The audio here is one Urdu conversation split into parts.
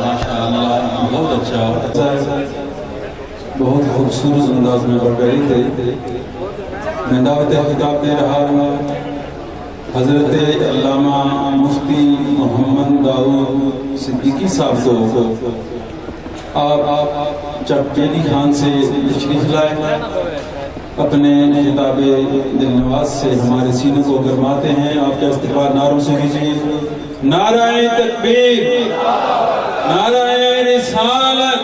ماشاءاللہ بہت اچھا، بہت خوبصورت انداز میں پڑھ رہے تھے۔ میں دعوت خطاب دے رہا ہوں حضرت علامہ مفتی محمد داؤد صدیقی صاحب کو۔ آپ جب بیلی خان سے تشریف لائے اپنے خطاب دل نواز سے ہمارے سینوں کو گرماتے ہیں۔ آپ کا استقبال نعروں سے کیجیے۔ نعرہ تکبیر، نعرہ رسالت،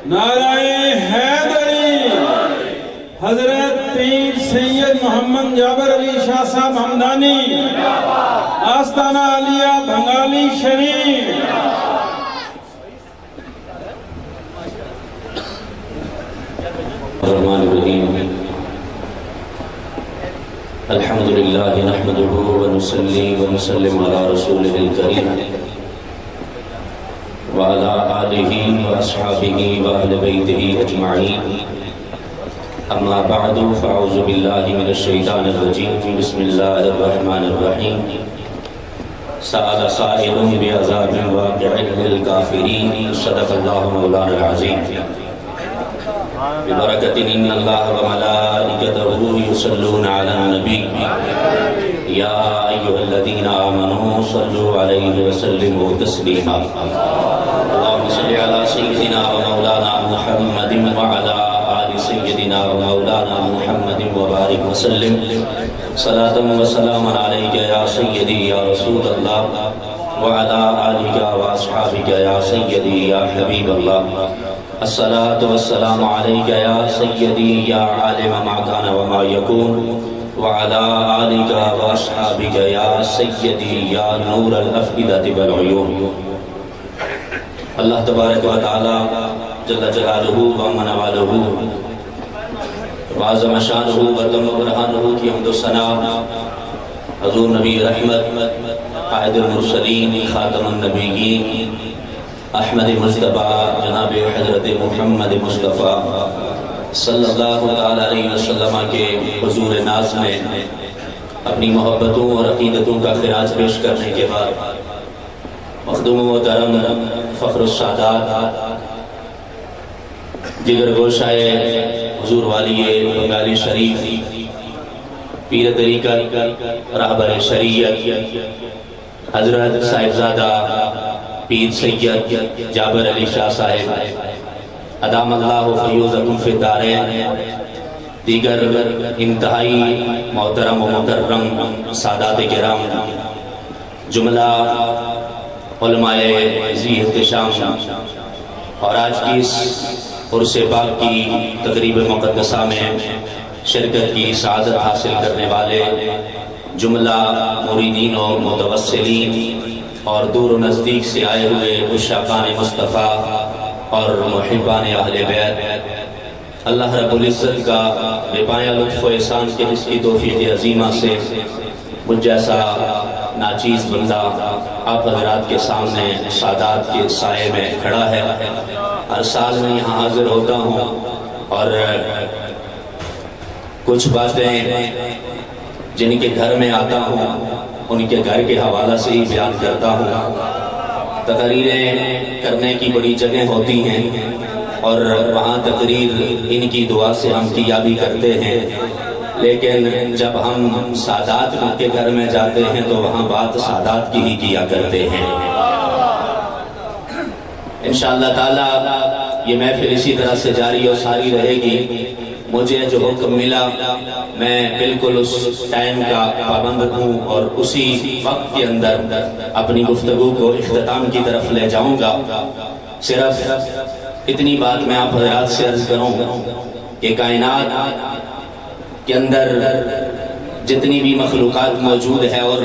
نعرہ حیدری، حضرت پیر سید محمد جابر علی شاہ صاحب ہمدانی، آستانہ علیہ بھنگالی شریف۔ الرحمن الرحیم، الحمدللہ نحمدہ ونصلی ونسلم علی رسولہ الکریم وعلی آلہ واصحابہ واہل بیتہ اجمعین، اما بعد فاعوذ باللہ من الشیطان الرجیم، بسم اللہ الرحمن الرحیم۔ سأل سائل بعذاب واقع للکافرین، صدق اللہ مولانا العظیم۔ ببرکت ان اللہ وملائکتہ یصلون علی النبی یا ایھا الذین آمنوا صلوا علیہ وسلموا تسلیما۔ اللہم صل علی سیدنا ومولانا محمد وعلی آل سیدنا ومولانا محمد وبارک وسلم، صلاۃ وسلام علیک یا سیدی یا رسول اللہ وعلی آلک واصحابک یا سیدی یا حبیب اللہ۔ الصلاة والسلام علیک یا سیدی یا عالم ما کان وما یکون وعلی آلک واصحابک یا سیدی یا نور الافئدہ والعیون۔ اللہ تبارک و تعالی جل جلالہ ومن والہ وعظم شانہ وتم برہانہ کی حمد و ثنا حضور نبی رحمت، قائد المرسلین، خاتم النبیین، احمد مصطفیٰ جناب حضرت محمد مصطفیٰ صلی اللہ علیہ وسلم کے حضور ناز میں اپنی محبتوں اور عقیدتوں کا خراج پیش کرنے کے بعد مخدوم محترم فخر السادات، جگر گوشائے حضور والی بنگالی شریف، پیر طریقت، رہبر شریعت حضرت صاحبزادہ پیر سید جابر علی شاہ صاحب ادام اللہ فیوزکم فی الدارین، دیگر انتہائی محترم و مکرم سادات کرام، جملہ علماء ذی احتشام، اور آج کی اس عرس پاک کی تقریب مقدسہ میں شرکت کی سعادت حاصل کرنے والے جملہ مریدین و متوسلین اور دور و نزدیک سے آئے ہوئے عشاقان مصطفیٰ اور محبان اہل بیت، اللہ رب العزت کا بے پایہ لطف و احسان کے جس کی توفیق عظیمہ سے مجھ جیسا ناچیز بندہ آپ حضرات کے سامنے سادات کے سائے میں کھڑا ہے۔ ہر سال میں یہاں حاضر ہوتا ہوں اور کچھ باتیں جن کے گھر میں آتا ہوں ان کے گھر کے حوالہ سے ہی بیان کرتا ہوں۔ تقریریں کرنے کی بڑی جگہ ہوتی ہیں اور وہاں تقریر ان کی دعا سے ہم کیا بھی کرتے ہیں، لیکن جب ہم سادات کے گھر میں جاتے ہیں تو وہاں بات سادات کی ہی کیا کرتے ہیں۔ انشاءاللہ تعالی یہ محفل اسی طرح سے جاری اور ساری رہے گی۔ مجھے جو حکم ملا میں بالکل اس ٹائم کا پابند ہوں اور اسی وقت کے اندر اپنی گفتگو کو اختتام کی طرف لے جاؤں گا۔ صرف اتنی بات میں آپ حضرات سے عرض کروں کہ کائنات کے اندر جتنی بھی مخلوقات موجود ہے اور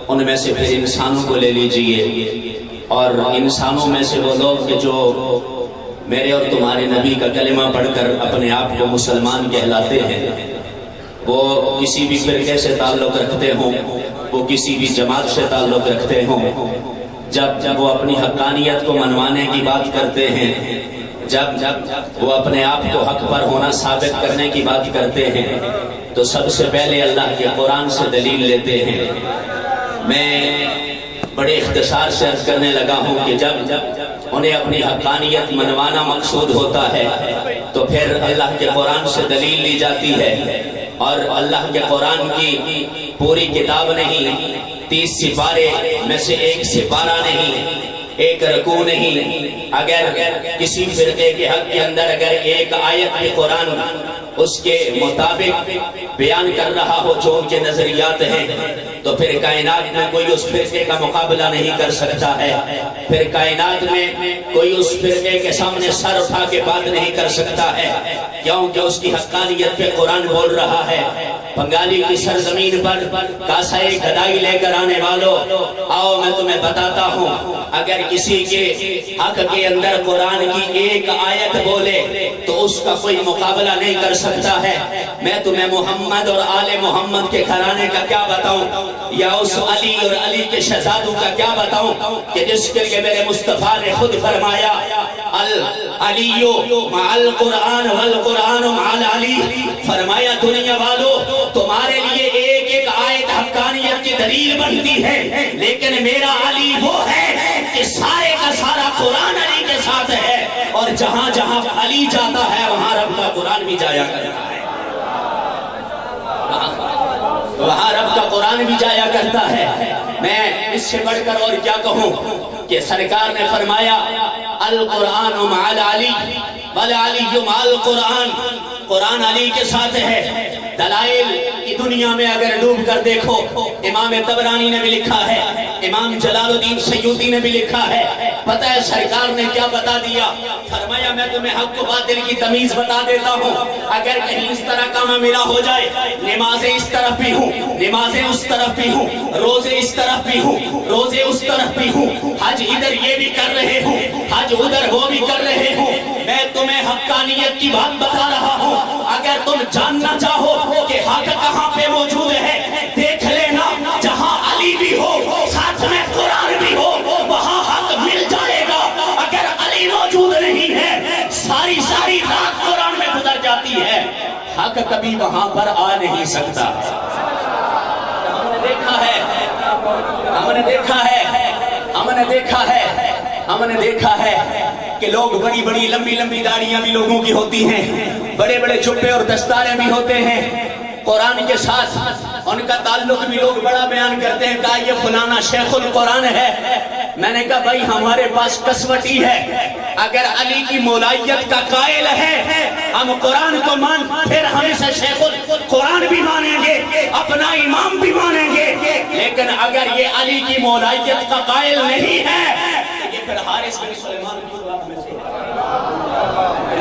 ان میں سے پھر انسانوں کو لے لیجئے، اور انسانوں میں سے وہ لوگ کہ جو میرے اور تمہارے نبی کا کلمہ پڑھ کر اپنے آپ کو مسلمان کہلاتے ہیں، وہ کسی بھی فرقے سے تعلق رکھتے ہوں، وہ کسی بھی جماعت سے تعلق رکھتے ہوں، جب وہ اپنی حقانیت کو منوانے کی بات کرتے ہیں، جب وہ اپنے آپ کو حق پر ہونا ثابت کرنے کی بات کرتے ہیں، تو سب سے پہلے اللہ کے قرآن سے دلیل لیتے ہیں۔ میں بڑے اختصار سے عرض کرنے لگا ہوں کہ جب انہیں اپنی حقانیت منوانا مقصود ہوتا ہے تو پھر اللہ کے قرآن سے دلیل لی جاتی ہے، اور اللہ کے قرآن کی پوری کتاب نہیں، 30 سپارے میں سے ایک سپارہ نہیں، ایک رکوع نہیں، اگر کسی فرقے کے حق کے اندر اگر ایک آیت بھی قرآن اس کے مطابق بیان کر رہا ہو جو ان کے نظریات ہیں، تو پھر کائنات میں کوئی اس فرقے کا مقابلہ نہیں کر سکتا ہے، پھر کائنات میں کوئی اس فرقے کے سامنے سر اٹھا کے بات نہیں کر سکتا ہے، کیونکہ اس کی حقانیت پہ قرآن بول رہا ہے۔ بنگالی کی سرزمین پر کاسائے گدائی لے کر آنے والوں، آؤ میں تمہیں بتاتا ہوں، اگر کسی کے حق کے اندر قرآن کی ایک آیت بولے تو اس کا کوئی مقابلہ نہیں کر سکتا ہے۔ میں تمہیں محمد اور آل محمد کے گھرانے کا کیا بتاؤں، یا اس علی اور علی کے شہزادوں کا کیا بتاؤں کہ جس کے لیے میرے مصطفیٰ نے خود فرمایا العلی مع القرآن والقرآن مع العلی، فرمایا دنیا والوں تمہارے لیے ایک ایک آیت حقانیت کی دلیل بنتی ہے، لیکن میرا علی وہ ہے کہ سارے کا سارا قرآن علی کے ساتھ ہے، اور جہاں جہاں علی جاتا ہے وہاں رب کا قرآن بھی جایا کرتا ہے، وہاں رب کا قرآن بھی جایا کرتا ہے۔ میں اس سے بڑھ کر اور کیا کہوں کہ سرکار نے فرمایا القرآن مع العلی والعلی مع القرآن، قرآن علی کے ساتھ ہے۔ دلائل کی دنیا میں اگر ڈوب کر دیکھو، امام طبرانی نے بھی لکھا ہے، امام جلال الدین سیوطی نے بھی لکھا ہے، پتہ ہے سرکار نے کیا بتا دیا، فرمایا میں تمہیں حق و باطل کی تمیز بتا دیتا ہوں، اگر کہیں اس طرح کا معاملہ ہو جائے، نمازیں اس طرف بھی ہوں، نمازیں اس طرف بھی ہوں، روزے اس طرف بھی ہوں، روزے اس طرف بھی ہوں، حج ادھر یہ بھی کر رہے ہوں، حج ادھر وہ بھی کر رہے ہوں، میں تمہیں حقانیت کی بات بتا رہا ہوں۔ اگر تم جاننا چاہو کہ حق کہاں پہ موجود ہے، دیکھ لینا، جہاں علی بھی ہو ساتھ میں قرآن بھی ہو وہاں حق مل جائے گا۔ اگر علی موجود نہیں ہے، ساری ساری رات قرآن میں گزر جاتی ہے، حق کبھی وہاں پر آ نہیں سکتا۔ ہم نے دیکھا ہے، ہم نے دیکھا ہے، ہم نے دیکھا ہے، ہم نے دیکھا ہے کہ لوگ بڑی بڑی لمبی لمبی داڑیاں بھی لوگوں کی ہوتی ہیں، بڑے بڑے جبے اور دستاریں بھی ہوتے ہیں، قرآن کے ساتھ ان کا تعلق بھی لوگ بڑا بیان کرتے ہیں، کہا یہ فلانا شیخ القرآن ہے۔ میں نے کہا بھائی ہمارے پاس کسوٹی ہے، اگر علی کی مولائیت کا قائل ہے ہم قرآن کو مان، پھر ہم اسے شیخ القرآن بھی مانیں گے، اپنا امام بھی مانیں گے، لیکن اگر یہ علی کی مولائیت کا قائل نہیں ہے، یہ پھر حارث بن سلیمان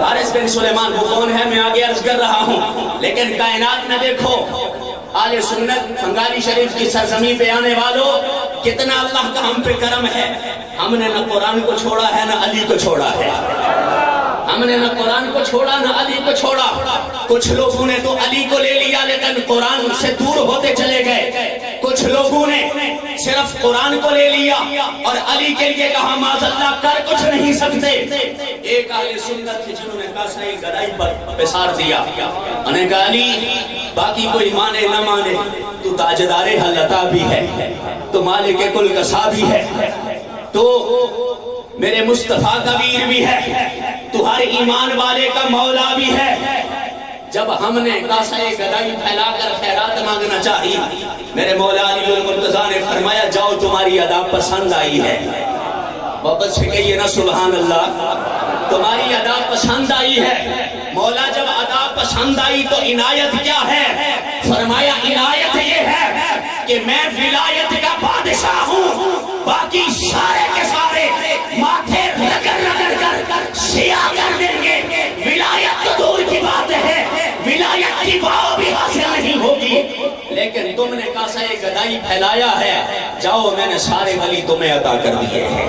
حارث بن سلیمان وہ کون ہے میں آگے عرض کر رہا ہوں، لیکن کائنات میں دیکھو آل سنت بنگالی شریف کی سرزمین پہ آنے والوں کتنا اللہ کا ہم پہ کرم ہے، ہم نے نہ قرآن کو چھوڑا ہے نہ علی کو چھوڑا ہے، ہم نے نہ قرآن کو چھوڑا نہ علی کو چھوڑا۔ کچھ لوگوں نے تو علی کو لے لیا لیکن قرآن سے دور ہوتے چلے گئے، کچھ لوگوں نے صرف قرآن کو لے لیا اور علی کے لیے کہا معاذ اللہ کر کچھ نہیں سکتے۔ ایک اہل سنت تھے جنہوں نے کاسائی گدائی پر پسار دیا، انہیں کہا علی باقی کوئی مانے نہ مانے تو تاجدار حلتا بھی ہے، تو مالک کل کسا بھی ہے، تو میرے مصطفیٰ کا ویر بھی ہے، تو ہر ایمان والے کا مولا بھی ہے۔ جب ہم نے کاسے گدائی پھیلا کر خیرات مانگنا چاہی، میرے مولا علی المرتضیٰ نے فرمایا جاؤ تمہاری ادا پسند آئی ہے، واپس سے کہیے نا سبحان اللہ، تمہاری ادا پسند آئی ہے۔ مولا جب ادا پسند آئی تو عنایت کیا ہے؟ فرمایا عنایت یہ ہے کہ میں ولایت کا بادشاہ ہوں، باقی سارے کے سارے ماتھے رگڑ رگڑ کر سیاہ کر دیں گے، ولایت تو دور کی بات ہے، ولایت کی باؤ بھی حاصل نہیں ہوگی، لیکن تم نے کاسے گدائی پھیلایا ہے، جاؤ میں نے سارے ولی تمہیں عطا کر دیے ہیں۔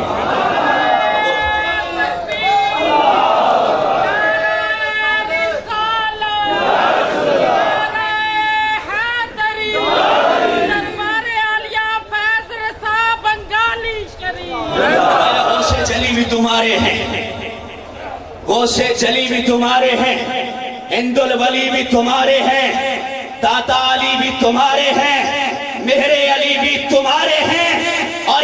تمہارے ہیں غوث جلی بھی تمہارے ہیں، ہند الولی بھی تمہارے ہیں، داتا علی بھی تمہارے ہیں، مہر علی بھی تمہارے ہیں، اور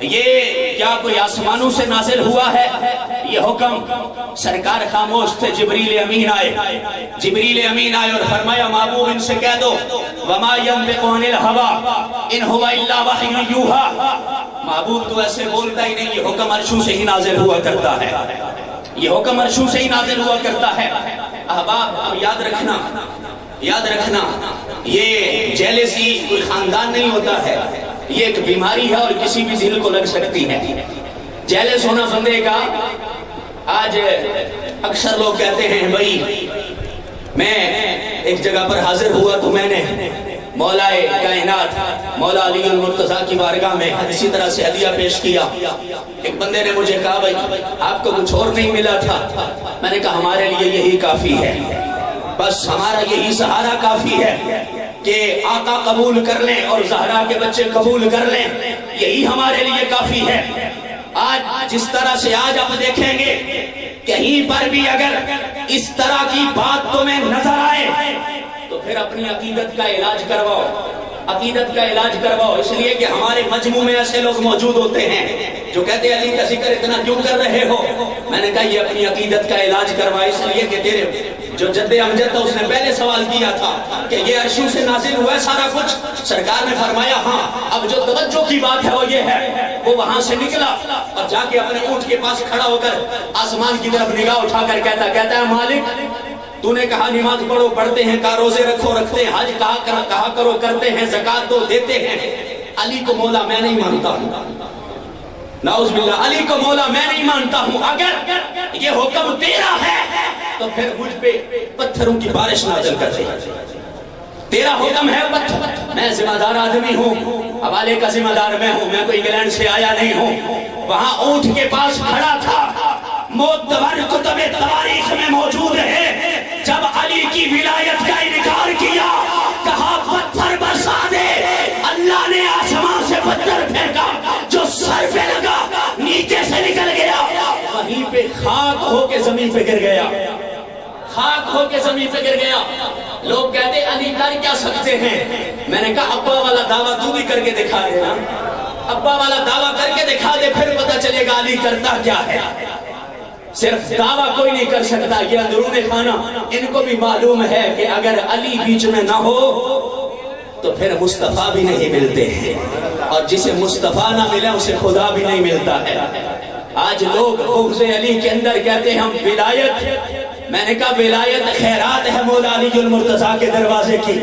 یہ کیا کوئی آسمانوں سے نازل ہوا ہے یہ حکم؟ سرکار خاموش تھے، جبریل امین آئے، جبریل امین آئے اور فرمایا محبوب ان سے کہہ دو وما ينطق عن الهوى ان هو الا وحی یوحی، محبوب تو ایسے بولتا ہی نہیں، یہ حکم عرشوں سے ہی نازل ہوا کرتا ہے، یہ حکم عرشوں سے ہی نازل ہوا کرتا ہے۔ احباب اب یاد رکھنا، یاد رکھنا، یہ جیلسی کوئی خاندان نہیں ہوتا ہے، یہ ایک بیماری ہے اور کسی بھی دل کو لگ سکتی ہے۔ جیلس ہونا بندے کا، آج اکثر لوگ کہتے ہیں بھائی میں ایک جگہ پر حاضر ہوا تو میں نے مولا کائنات مولا علی المرتضیٰ کی بارگاہ میں اسی طرح سے ہدیہ پیش کیا۔ ایک بندے نے مجھے کہا بھائی آپ کو کچھ اور نہیں ملا تھا؟ میں نے کہا ہمارے لیے یہی کافی ہے، بس ہمارا یہی سہارا کافی ہے کہ آقا قبول کر لیں اور زہرا کے بچے قبول کر لیں، یہی ہمارے لیے کافی ہے۔ آج جس طرح سے آج آپ دیکھیں گے کہیں پر بھی اگر اس طرح کی بات تمہیں نظر آئے تو پھر اپنی عقیدت کا علاج کرواؤ، عقیدت کا علاج کرواؤ، اس لیے کہ ہمارے مجموع میں ایسے لوگ موجود ہوتے ہیں جو کہتے ہیں علی کا ذکر اتنا کیوں کر رہے ہو؟ میں نے کہا یہ اپنی عقیدت کا علاج کروا، اس لیے کہ تیرے جو جد امجد تھا اس نے پہلے سوال کیا تھا کہ یہ عرشوں سے نازل ہوا ہے سارا کچھ، سرکار نے فرمایا ہاں، اب جو توجہ کی بات ہے وہ یہ ہے، وہ وہاں سے نکلا اور جا کے اپنے اونٹ کے پاس کھڑا ہو کر آسمان کی طرف نگاہ اٹھا کر کہتا ہے مالک تو نے کہا نماز پڑھو پڑھتے ہیں، کہا روزے رکھو رکھتے ہیں، حج کہا کرو کرتے ہیں، زکات دو دیتے ہیں، علی کو مولا میں نہیں مانتا ہوں، نعوذ باللہ، علی کو مولا میں نہیں مانتا ہوں، اگر یہ حکم تیرا ہے تو پھر مجھ پہ پتھروں کی بارش نازل کر دے، تیرا حکم ہے پتھر، میں ذمہ دار آدمی ہوں، حوالے کا ذمہ دار میں ہوں، میں کوئی انگلینڈ سے آیا نہیں ہوں، وہاں اونٹ کے پاس کھڑا تھا، معتبر کتب تاریخ میں موجود ہے، جب علی کی ولایت کا انکار کیا کہا پتھر برسا دے، اللہ نے آسمان سے پتھر پھینکا جو سر پہ لگا نیچے سے نکل گیا، وہیں پہ خاک ہو کے زمین پہ گر گیا، خاک ہو کے زمین پہ گر گیا۔ لوگ کہتے علی کر کیا سکتے ہیں؟ میں نے کہا ابا والا دعویٰ تو بھی کر کے دکھا دے نا، ابا والا دعویٰ کر کے دکھا دے، پھر پتہ چلے گا علی کرتا کیا ہے۔ صرف دعویٰ کوئی نہیں کر سکتا، یہ اندرون خانہ ان کو بھی معلوم ہے کہ اگر علی بیچ میں نہ ہو تو پھر مصطفیٰ بھی نہیں ملتے ہیں، اور جسے مصطفیٰ نہ ملے اسے خدا بھی نہیں ملتا ہے۔ آج لوگ بغض علی کے اندر کہتے ہیں ہم ولایت، میں نے کہا ولایت خیرات ہے مولا علی المرتضیٰ کے دروازے کی،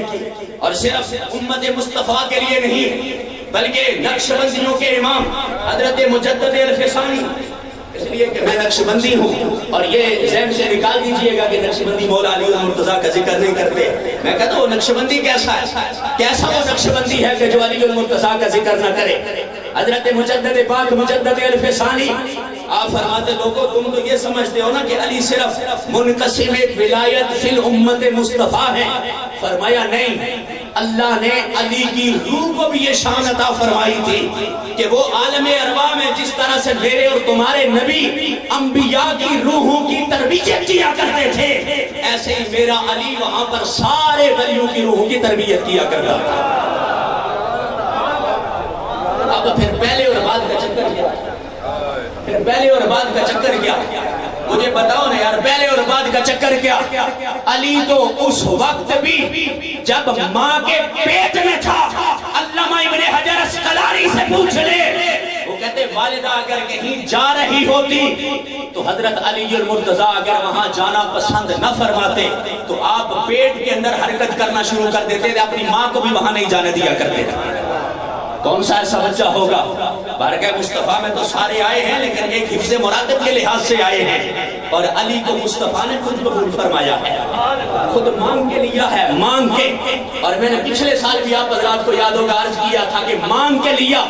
اور صرف امت مصطفیٰ کے لیے نہیں بلکہ نقشبندیوں کے امام حضرت مجدد الفسانی، اس لیے کہ میں نقشبندی ہوں، اور یہ ذہن سے نکال دیجئے گا کہ نقشبندی مولا علی المرتضیٰ کا ذکر نہیں کرتے، میں کہتا ہوں نقشبندی کیسا ہے، کیسا وہ نقشبندی ہے کہ جو علی المرتضیٰ کا ذکر نہ کرے۔ حضرت مجدد پاک مجدد الفسانی آپ فرماتے لوگوں تم تو یہ سمجھتے ہو نا کہ علی صرف منقسم ولایت فی الامت مصطفیٰ ہے، فرمایا نہیں، اللہ نے علی کی روح کو بھی یہ شان عطا فرمائی تھی کہ وہ عالم ارواح میں جس طرح سے میرے اور تمہارے نبی انبیاء کی روحوں کی تربیت کیا کرتے تھے، ایسے ہی میرا علی وہاں پر سارے ولیوں کی روحوں کی تربیت کیا کرتا تھا۔ اب پھر پہلے اور بعد کا چکر کیا، پھر پہلے اور بعد کا چکر کیا، مجھے بتاؤ نا یار، پہلے اور بعد کا چکر کیا؟ علی تو اس وقت بھی جب ماں کے پیٹ میں تھا، علامہ ابن حجر اسقلانی سے پوچھ لے، وہ کہتے والدہ اگر کہیں جا رہی ہوتی تو حضرت علی المرتضیٰ اگر وہاں جانا پسند نہ فرماتے تو آپ پیٹ کے اندر حرکت کرنا شروع کر دیتے تھے، اپنی ماں کو بھی وہاں نہیں جانے دیا کرتے تھے۔ کون سا ایسا بچہ ہوگا؟ بارگاہ مصطفیٰ میں تو سارے آئے ہیں لیکن ایک حفظ مراتب کے لحاظ سے آئے ہیں، اور علی کو مصطفیٰ نے خود قبول فرمایا ہے، خود مانگ کے لیا ہے، مانگ کے، اور میں نے پچھلے سال بھی آپ حضرات کو یاد ہوگا عرض کیا تھا کہ مانگ کے لیا،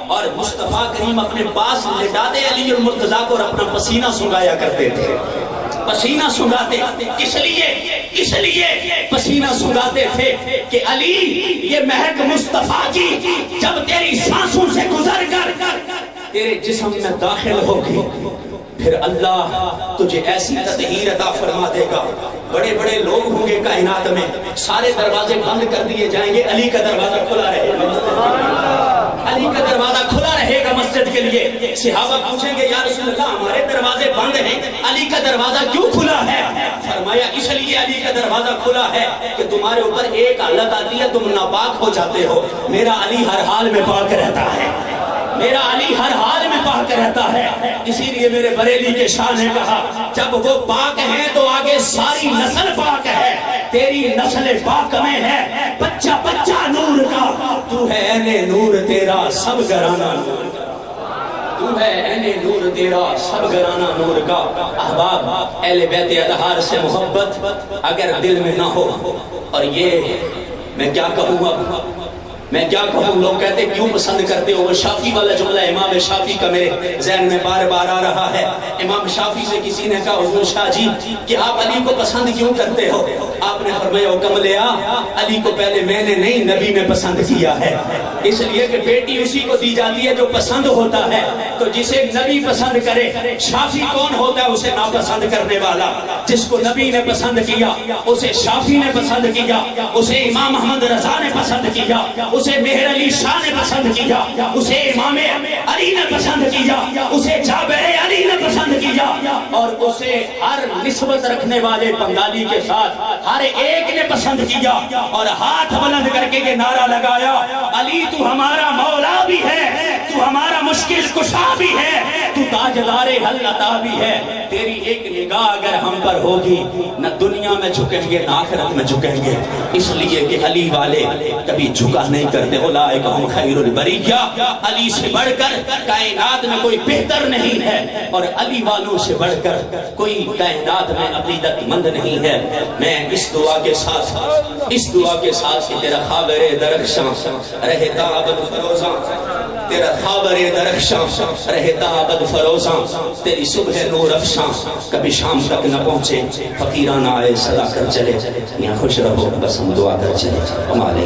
اور مصطفیٰ کریم اپنے پاس لٹاتے علی المرتضیٰ کو اور اپنا پسینہ سنگایا کرتے تھے، پسینہ سنگاتے، اس لیے پسینہ سنگاتے تھے کہ علی یہ مہک مصطفیٰ کی جب تیری سانسوں سے گزر کر تیرے جسم میں داخل ہوگی پھر اللہ تجھے ایسی تطہیر عطا فرما دے گا، بڑے بڑے لوگ ہوں گے کائنات میں، سارے دروازے بند کر دیے جائیں گے، علی کا دروازہ کھلا رہے گا، علی کا دروازہ کھلا رہے گا مسجد کے لیے صحابہ پوچھیں گے یا رسول اللہ ہمارے دروازے بند ہیں، علی کا دروازہ کیوں کھلا ہے؟ فرمایا اس لیے علی کا دروازہ کھلا ہے کہ تمہارے اوپر ایک حالت آتی ہے تم ناپاک ہو جاتے ہو، میرا علی ہر حال میں پاک رہتا ہے، میرا علی ہر حال میں پاک رہتا ہے۔ اسی لیے میرے بریلی کے شاہ نے کہا جب وہ پاک ہیں تو آگے ساری نسل پاک ہے، تیری نسل پاک میں ہے بچہ بچہ نور کا، تو ہے عین نور تیرا سب گرانا نور کا، تو ہے عین نور تیرا سب گرانا نور کا۔ احباب اہل بیت اطہار سے محبت اگر دل میں نہ ہو، اور یہ میں کیا کہوں اب، میں کیا کہوں، لوگ کہتے ہیں کیوں پسند کرتے ہو، وہ شافی والا جملہ امام شافی کا میرے ذہن میں بار بار آ رہا ہے۔ امام شافی سے کسی نے کہا حضور شاہ جی کہ آپ علی کو پسند کیوں کرتے ہو؟ آپ نے فرمایا حکم لیا علی کو پہلے میں نے نہیں نبی نے پسند کیا ہے، اس لیے کہ بیٹی اسی کو دی جاتی ہے جو پسند ہوتا ہے، تو جسے نبی پسند کرے، شافی کون ہوتا ہے؟ اسے ناپسند کرنے والا، جس کو نبی نے پسند کیا اسے شافی نے پسند کیا، اسے امام احمد رضا نے پسند کیا، اسے مہر علی شاہ نے پسند کیا، اسے امام علی نے پسند کیا، اسے جابر علی نے پسند کیا، اور اسے ہر نسبت رکھنے والے بنگالی کے ساتھ ہر ایک نے پسند کیا، اور ہاتھ بلند کر کے یہ نعرہ لگایا علی تو ہمارا مولا بھی ہے، تو ہمارا مشکل کشا بھی ہے، تو تاجدار حل عطا بھی ہے، تیری ایک نگاہ اگر ہم پر ہوگی نہ دنیا میں جھکیں گے نہ آخرت میں جھکیں گے، اس لیے کہ علی والے کبھی جھکا نہیں کرتے۔ اولئک ہم خیر البریہ، علی سے بڑھ کر کائنات میں کوئی بہتر نہیں ہے، اور علی والوں سے بڑھ کر کوئی کائنات میں عقیدت مند نہیں ہے۔ میں اس دعا کے ساتھ کہ تیرا خاور درخشاں رہتا ابد فروزاں، تیرا خاور درخشاں رہتا ابد فروزاں، تیری صبح نور افشاں کبھی شام تک نہ پہنچے، فقیرانہ آئے صدا کر چلے، یہاں خوش رہو بس ہم دعا کر چلے۔ ہمارے